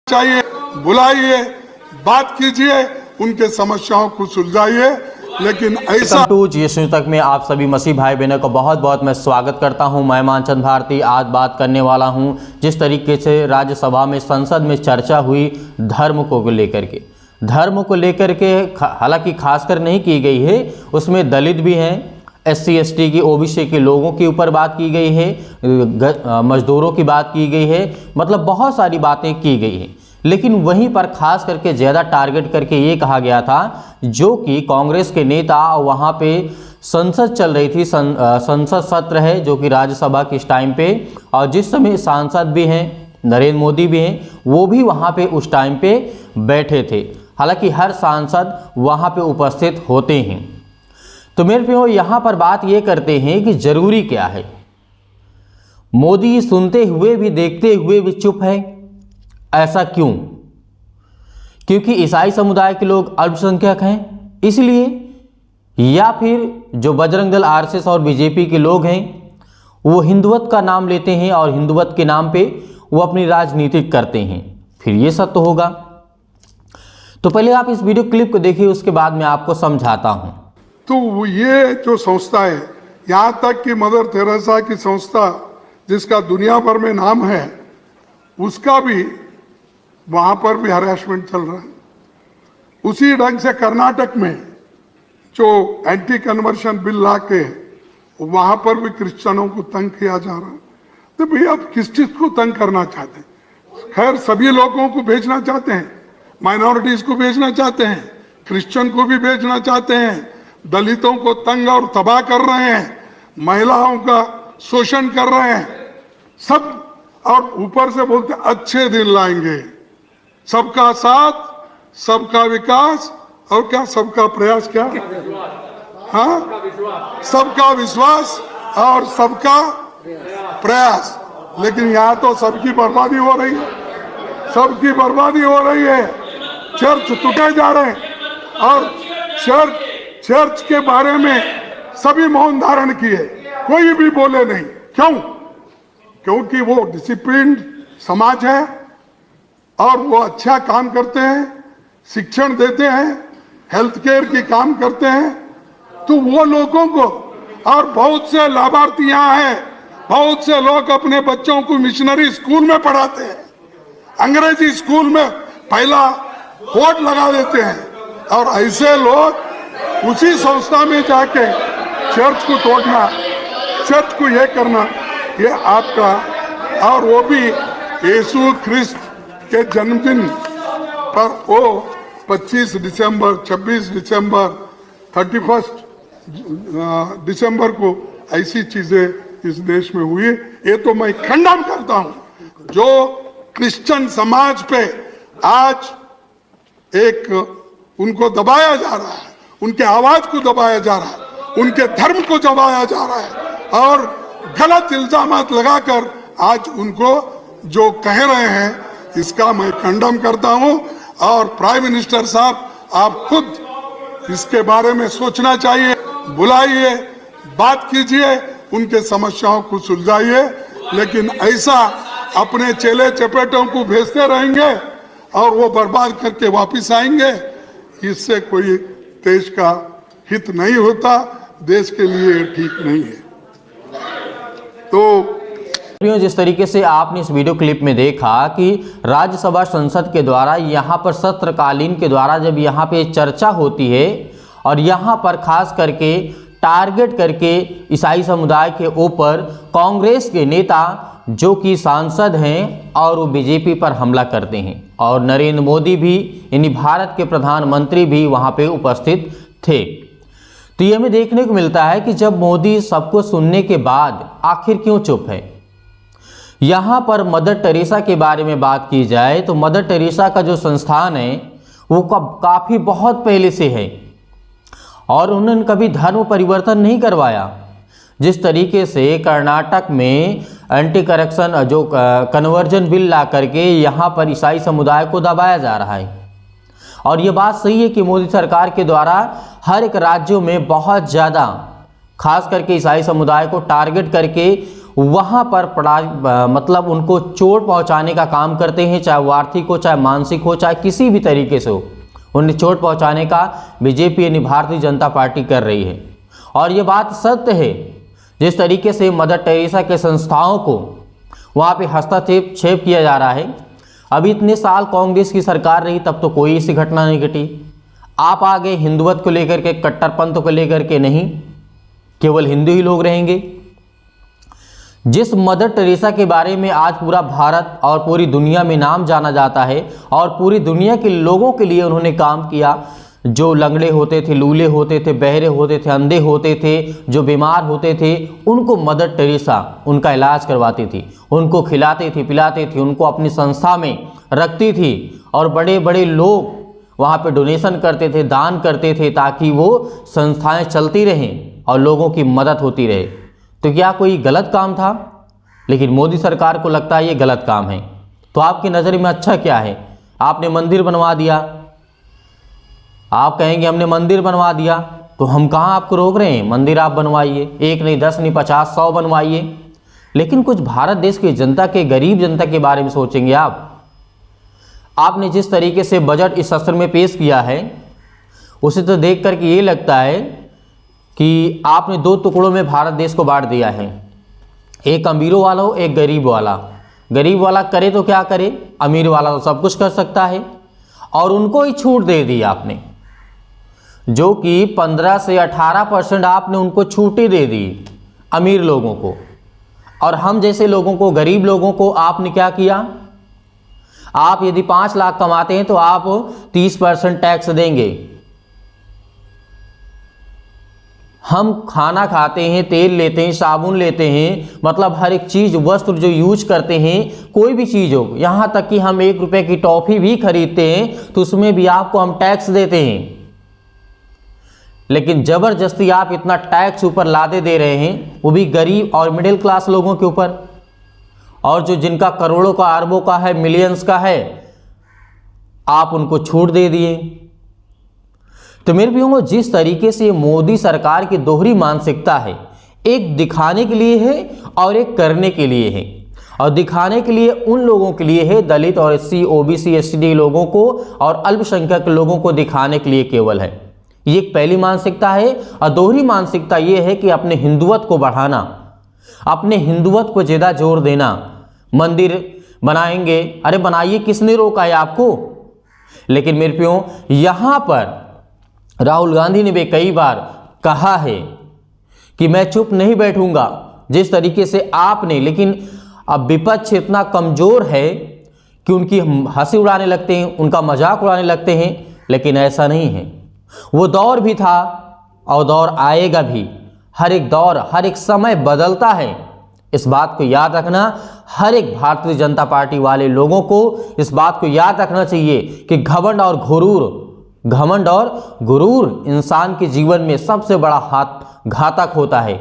चाहिए, बुलाइए, बात कीजिए, उनके समस्याओं को सुलझाइए। लेकिन ऐसा टू जीएस न्यूज तक में आप सभी मसीह भाई बहनों को बहुत बहुत मैं स्वागत करता हूं। मैं मानचंद भारती आज बात करने वाला हूं जिस तरीके से राज्यसभा में संसद में चर्चा हुई धर्म को लेकर के हालांकि खासकर नहीं की गई है, उसमें दलित भी हैं, SC ST की OBC के लोगों के ऊपर बात की गई है, मजदूरों की बात की गई है, मतलब बहुत सारी बातें की गई हैं। लेकिन वहीं पर खास करके ज़्यादा टारगेट करके ये कहा गया था जो कि कांग्रेस के नेता वहाँ पे संसद चल रही थी, संसद सत्र है जो कि राज्यसभा के इस टाइम पे, और जिस समय सांसद भी हैं नरेंद्र मोदी भी हैं, वो भी वहाँ पे उस टाइम पे बैठे थे। हालांकि हर सांसद वहाँ पे उपस्थित होते हैं। तो मेरे प्रियो यहाँ पर बात ये करते हैं कि जरूरी क्या है। मोदी सुनते हुए भी देखते हुए भी चुप है, ऐसा क्यों? क्योंकि ईसाई समुदाय के लोग अल्पसंख्यक हैं इसलिए, या फिर जो बजरंग दल RSS और BJP के लोग हैं वो हिंदुत्व का नाम लेते हैं और हिंदुत्व के नाम पे वो अपनी राजनीति करते हैं, फिर ये सब तो होगा। तो पहले आप इस वीडियो क्लिप को देखिए, उसके बाद मैं आपको समझाता हूं। तो ये जो संस्था है, यहाँ तक कि मदर तेरेसा की संस्था जिसका दुनिया भर में नाम है, उसका भी वहां पर भी हरासमेंट चल रहा है। उसी ढंग से कर्नाटक में जो एंटी कन्वर्शन बिल ला के वहां पर भी क्रिश्चियनों को तंग किया जा रहा है। तो भैया आप किस चीज को तंग करना चाहते हैं? खैर सभी लोगों को भेजना चाहते हैं, माइनॉरिटीज को भेजना चाहते हैं, क्रिश्चियन को भी भेजना चाहते हैं, दलितों को तंग और तबाह कर रहे हैं, महिलाओं का शोषण कर रहे हैं सब, और ऊपर से बोलते अच्छे दिन लाएंगे, सबका साथ, सबका विकास, और क्या सबका प्रयास, क्या हाँ, सबका विश्वास और सबका प्रयास। लेकिन यहाँ तो सबकी बर्बादी हो रही है, सबकी बर्बादी हो रही है। चर्च टूटे जा रहे हैं और चर्च के बारे में सभी मौन धारण किए, कोई भी बोले नहीं। क्यों? क्योंकि वो डिसिप्लिन समाज है और वो अच्छा काम करते हैं, शिक्षण देते हैं, हेल्थ केयर की काम करते हैं। तो वो लोगों को, और बहुत से लाभार्थी यहाँ हैं, बहुत से लोग अपने बच्चों को मिशनरी स्कूल में पढ़ाते हैं, अंग्रेजी स्कूल में पहला वोट लगा देते हैं, और ऐसे लोग उसी संस्था में जाके चर्च को तोड़ना, चर्च को ये करना, ये आपका, और वो भी यीशु ख्रिस्त के जन्मदिन पर वो 25 दिसंबर, 26 दिसंबर, 31 दिसंबर को ऐसी चीजें इस देश में हुई। ये तो मैं खंडन करता हूं। जो क्रिश्चियन समाज पे आज एक उनको दबाया जा रहा है, उनके आवाज को दबाया जा रहा है, उनके धर्म को दबाया जा रहा है, और गलत इल्जामात लगाकर आज उनको जो कह रहे हैं, इसका मैं खंडन करता हूं। और प्राइम मिनिस्टर साहब, आप खुद इसके बारे में सोचना चाहिए, बुलाइए, बात कीजिए, उनके समस्याओं को सुलझाइए। लेकिन ऐसा अपने चेले चपेटों को भेजते रहेंगे और वो बर्बाद करके वापिस आएंगे, इससे कोई देश का हित नहीं होता, देश के लिए ठीक नहीं है। तो जिस तरीके से आपने इस वीडियो क्लिप में देखा कि राज्यसभा संसद के द्वारा यहाँ पर सत्रकालीन के द्वारा जब यहाँ पे चर्चा होती है और यहाँ पर खास करके टारगेट करके ईसाई समुदाय के ऊपर कांग्रेस के नेता जो कि सांसद हैं और वो BJP पर हमला करते हैं, और नरेंद्र मोदी भी यानी भारत के प्रधानमंत्री भी वहाँ पे उपस्थित थे। तो ये हमें देखने को मिलता है कि जब मोदी सबको सुनने के बाद आखिर क्यों चुप है। यहाँ पर मदर टेरेसा के बारे में बात की जाए तो मदर टेरेसा का जो संस्थान है वो काफ़ी बहुत पहले से है और उन्होंने कभी धर्म परिवर्तन नहीं करवाया। जिस तरीके से कर्नाटक में एंटी करप्शन जो कन्वर्जन बिल ला करके यहाँ पर ईसाई समुदाय को दबाया जा रहा है, और ये बात सही है कि मोदी सरकार के द्वारा हर एक राज्यों में बहुत ज़्यादा खास करके ईसाई समुदाय को टारगेट करके वहाँ पर मतलब उनको चोट पहुँचाने का काम करते हैं, चाहे वो आर्थिक हो, चाहे मानसिक हो, चाहे किसी भी तरीके से हो, उन्हें चोट पहुँचाने का बीजेपी यानी भारतीय जनता पार्टी कर रही है। और ये बात सत्य है, जिस तरीके से मदर टेरेसा के संस्थाओं को वहाँ पे हस्तक्षेप किया जा रहा है। अभी इतने साल कांग्रेस की सरकार रही, तब तो कोई ऐसी घटना नहीं घटी। आप आ गए हिंदुत्व को लेकर के, कट्टरपंथ को लेकर के, नहीं केवल हिंदू ही लोग रहेंगे। जिस मदर टेरेसा के बारे में आज पूरा भारत और पूरी दुनिया में नाम जाना जाता है और पूरी दुनिया के लोगों के लिए उन्होंने काम किया, जो लंगड़े होते थे, लूले होते थे, बहरे होते थे, अंधे होते थे, जो बीमार होते थे, उनको मदर टेरेसा उनका इलाज करवाती थी, उनको खिलाती थी, पिलाती थी, उनको अपनी संस्था में रखती थी और बड़े बड़े लोग वहाँ पे डोनेशन करते थे, दान करते थे, ताकि वो संस्थाएं चलती रहें और लोगों की मदद होती रहे। तो क्या कोई गलत काम था? लेकिन मोदी सरकार को लगता है ये गलत काम है। तो आपकी नज़र में अच्छा क्या है? आपने मंदिर बनवा दिया, आप कहेंगे हमने मंदिर बनवा दिया, तो हम कहाँ आपको रोक रहे हैं? मंदिर आप बनवाइए, 1 नहीं, 10 नहीं, 50, 100 बनवाइए। लेकिन कुछ भारत देश की जनता के, गरीब जनता के बारे में सोचेंगे आप? आपने जिस तरीके से बजट इस सत्र में पेश किया है, उसे तो देख करके ये लगता है कि आपने 2 टुकड़ों में भारत देश को बांट दिया है, एक अमीरों वाला हो, एक गरीब वाला। गरीब वाला करे तो क्या करे, अमीर वाला तो सब कुछ कर सकता है। और उनको ही छूट दे दी आपने, जो कि 15 से 18% आपने उनको छूटें दे दी अमीर लोगों को। और हम जैसे लोगों को, गरीब लोगों को आपने क्या किया? आप यदि 5 लाख कमाते हैं तो आप 30% टैक्स देंगे। हम खाना खाते हैं, तेल लेते हैं, साबुन लेते हैं, मतलब हर एक चीज़, वस्त्र जो यूज करते हैं, कोई भी चीज़ हो, यहाँ तक कि हम 1 रुपए की टॉफ़ी भी खरीदते हैं तो उसमें भी आपको हम टैक्स देते हैं। लेकिन ज़बरदस्ती आप इतना टैक्स ऊपर लादे दे रहे हैं, वो भी गरीब और मिडिल क्लास लोगों के ऊपर। और जो जिनका करोड़ों का, अरबों का है, मिलियंस का है, आप उनको छूट दे दिए। तो मेरे भाइयों, जिस तरीके से मोदी सरकार की दोहरी मानसिकता है, एक दिखाने के लिए है और एक करने के लिए है। और दिखाने के लिए उन लोगों के लिए है, दलित और SC, OBC, ST लोगों को और अल्पसंख्यक लोगों को दिखाने के लिए केवल है। ये एक पहली मानसिकता है। और दोहरी मानसिकता ये है कि अपने हिंदुत्व को बढ़ाना, अपने हिंदुत्व को ज़्यादा जोर देना। मंदिर बनाएंगे, अरे बनाइए, किसने रोका है आपको? लेकिन मेरे प्यो, यहाँ पर राहुल गांधी ने भी कई बार कहा है कि मैं चुप नहीं बैठूंगा, जिस तरीके से आपने। लेकिन अब विपक्ष इतना कमज़ोर है कि उनकी हंसी उड़ाने लगते हैं, उनका मजाक उड़ाने लगते हैं। लेकिन ऐसा नहीं है, वो दौर भी था और दौर आएगा भी। हर एक दौर, हर एक समय बदलता है। इस बात को याद रखना, हर एक भारतीय जनता पार्टी वाले लोगों को इस बात को याद रखना चाहिए कि घमंड और गुरूर इंसान के जीवन में सबसे बड़ा घातक होता है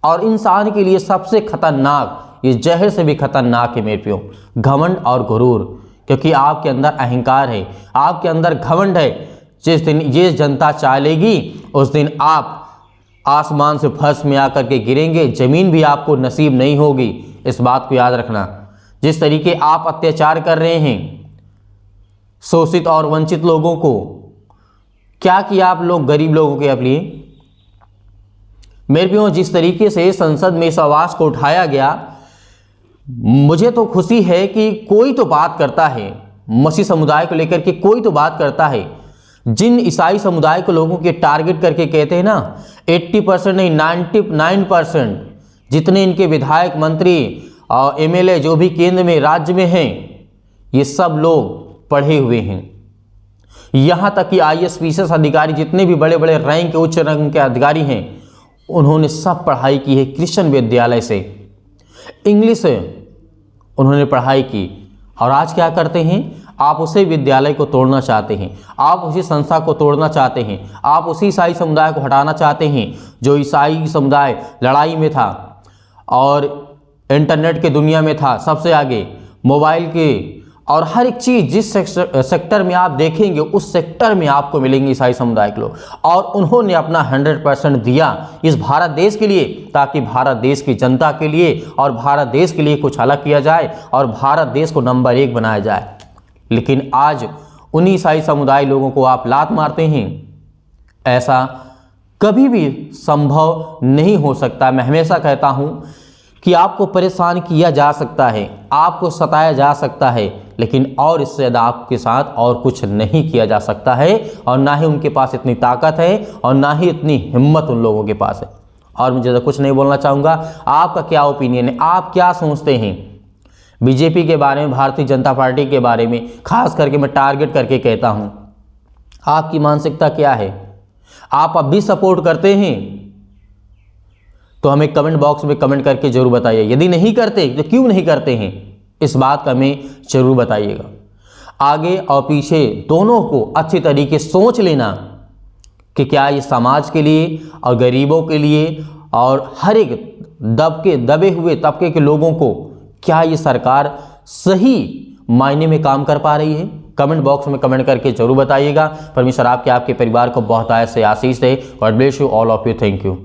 और इंसान के लिए सबसे खतरनाक, ये जहर से भी खतरनाक है मेरे प्यो, घमंड और गुरूर। क्योंकि आपके अंदर अहंकार है, आपके अंदर घमंड है। जिस दिन ये जनता चालेगी, उस दिन आप आसमान से फर्श में आकर के गिरेंगे, ज़मीन भी आपको नसीब नहीं होगी। इस बात को याद रखना। जिस तरीके आप अत्याचार कर रहे हैं शोषित और वंचित लोगों को, क्या किया आप लोग गरीब लोगों के लिए? मेरे प्रियो, जिस तरीके से संसद में इस आवाज़ को उठाया गया, मुझे तो खुशी है कि कोई तो बात करता है, मसीह समुदाय को लेकर के कोई तो बात करता है। जिन ईसाई समुदाय को लोगों के टारगेट करके कहते हैं ना, 80% नहीं 99% जितने इनके विधायक, मंत्री और MLA जो भी केंद्र में, राज्य में हैं, ये सब लोग पढ़े हुए हैं। यहाँ तक कि IAS PCS अधिकारी, जितने भी बड़े बड़े रैंक के, उच्च रैंक के अधिकारी हैं, उन्होंने सब पढ़ाई की है क्रिश्चियन विद्यालय से, इंग्लिश से उन्होंने पढ़ाई की। और आज क्या करते हैं? आप उसी विद्यालय को तोड़ना चाहते हैं, आप उसी संस्था को तोड़ना चाहते हैं, आप उसी ईसाई समुदाय को हटाना चाहते हैं जो ईसाई समुदाय लड़ाई में था और इंटरनेट के दुनिया में था सबसे आगे, मोबाइल के और हर एक चीज़ जिस सेक्टर में आप देखेंगे उस सेक्टर में आपको मिलेंगे ईसाई समुदाय के लोग। और उन्होंने अपना 100% दिया इस भारत देश के लिए, ताकि भारत देश की जनता के लिए और भारत देश के लिए कुछ अलग किया जाए और भारत देश को नंबर 1 बनाया जाए। लेकिन आज उन्हीं ईसाई समुदाय लोगों को आप लात मारते हैं। ऐसा कभी भी संभव नहीं हो सकता। मैं हमेशा कहता हूं कि आपको परेशान किया जा सकता है, आपको सताया जा सकता है, लेकिन और इससे ज़्यादा आपके साथ और कुछ नहीं किया जा सकता है। और ना ही उनके पास इतनी ताकत है और ना ही इतनी हिम्मत उन लोगों के पास है। और मुझे ज़्यादा कुछ नहीं बोलना चाहूँगा। आपका क्या ओपिनियन है, आप क्या सोचते हैं बीजेपी के बारे में, भारतीय जनता पार्टी के बारे में? खास करके मैं टारगेट करके कहता हूँ, आपकी मानसिकता क्या है? आप अब भी सपोर्ट करते हैं तो हमें कमेंट बॉक्स में कमेंट करके जरूर बताइए। यदि नहीं करते तो क्यों नहीं करते हैं, इस बात का हमें जरूर बताइएगा। आगे और पीछे दोनों को अच्छी तरीके सोच लेना कि क्या ये समाज के लिए और गरीबों के लिए और हर एक दबे हुए तबके के लोगों को क्या ये सरकार सही मायने में काम कर पा रही है? कमेंट बॉक्स में कमेंट करके जरूर बताइएगा। परमेश्वर आपके परिवार को बहुत आय से आशीष दे। God bless you all of you. Thank you.